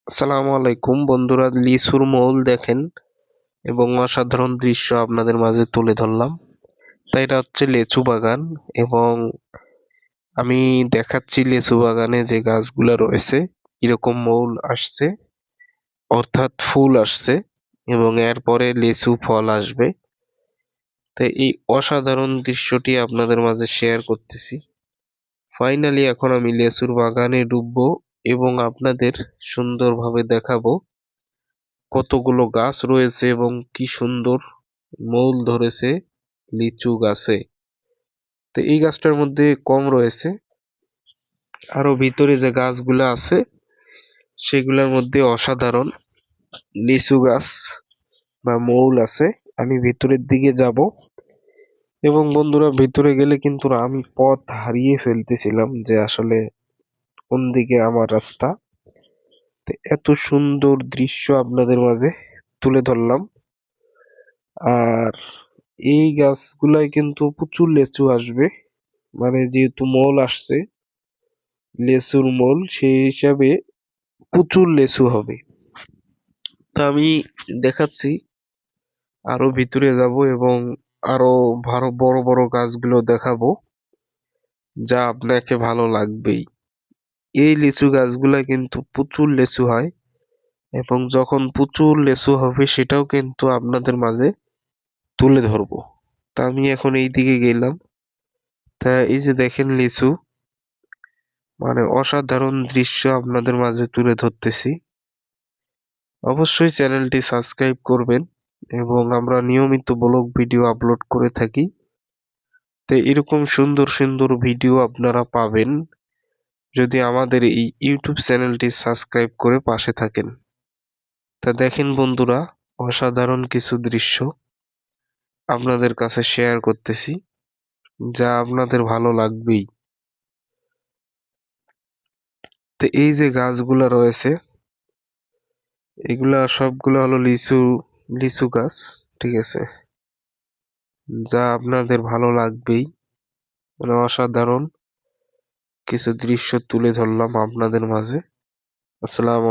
আসসালামু আলাইকুম বন্ধুরা, লিচুর মৌল দেখেন এবং অসাধারণ দৃশ্য আপনাদের মাঝে তুলে ধরলাম। তাই এটা হচ্ছে লেচু বাগান এবং আমি দেখাচ্ছি লেচু বাগানে যে গাছগুলা রয়েছে কিরকম মৌল আসছে, অর্থাৎ ফুল আসছে এবং এরপরে লেচু ফল আসবে। তাই এই অসাধারণ দৃশ্যটি আপনাদের মাঝে শেয়ার করতেছি। ফাইনালি এখন আমি লেচুর বাগানে ঢুকবো এবং আপনাদের সুন্দরভাবে দেখাবো কতগুলো গাছ রয়েছে এবং কি সুন্দর মৌল ধরেছে লিচু গাছে। তো এই গাছটার মধ্যে কম রয়েছে, আরো ভিতরে যে গাছগুলো আছে সেগুলোর মধ্যে অসাধারণ লিচু গাছ বা মৌল আছে। আমি ভিতরের দিকে যাব এবং বন্ধুরা ভিতরে গেলে কিন্তু আমি পথ হারিয়ে ফেলতেছিলাম যে আসলে কোন দিকে আমার রাস্তা। তো এত সুন্দর দৃশ্য আপনাদের মাঝে তুলে ধরলাম। আর এই গাছগুলায় কিন্তু প্রচুর লেচু আসবে, মানে যেহেতু মৌল আসছে, লেচুর মৌল, সেই হিসাবে প্রচুর লেচু হবে। তা আমি দেখাচ্ছি, আরো ভিতরে যাব এবং আরো ভালো বড় বড় গাছগুলো দেখাবো, যা আপনাকে ভালো লাগবেই। এই লিচু গাছগুলা কিন্তু প্রচুর লেচু হয় এবং যখন প্রচুর লেচু হবে সেটাও কিন্তু আপনাদের মাঝে তুলে ধরবো। তা আমি এখন এই দিকে গেলাম। তা এই যে দেখেন লিচু, মানে অসাধারণ দৃশ্য আপনাদের মাঝে তুলে ধরতেছি। অবশ্যই চ্যানেলটি সাবস্ক্রাইব করবেন এবং আমরা নিয়মিত ব্লগ ভিডিও আপলোড করে থাকি। তো এরকম সুন্দর সুন্দর ভিডিও আপনারা পাবেন যদি আমাদের এই ইউটিউব চ্যানেলটি সাবস্ক্রাইব করে পাশে থাকেন। তা দেখেন বন্ধুরা, অসাধারণ কিছু দৃশ্য আপনাদের কাছে শেয়ার করতেছি, যা আপনাদের ভালো লাগবেই। তো এই যে গাছগুলা রয়েছে, এগুলা সবগুলো হলো লিচু লিচু গাছ, ঠিক আছে, যা আপনাদের ভালো লাগবেই। মানে অসাধারণ কিছু দৃশ্য তুলে ধরলাম আপনাদের মাঝে। আসসালামু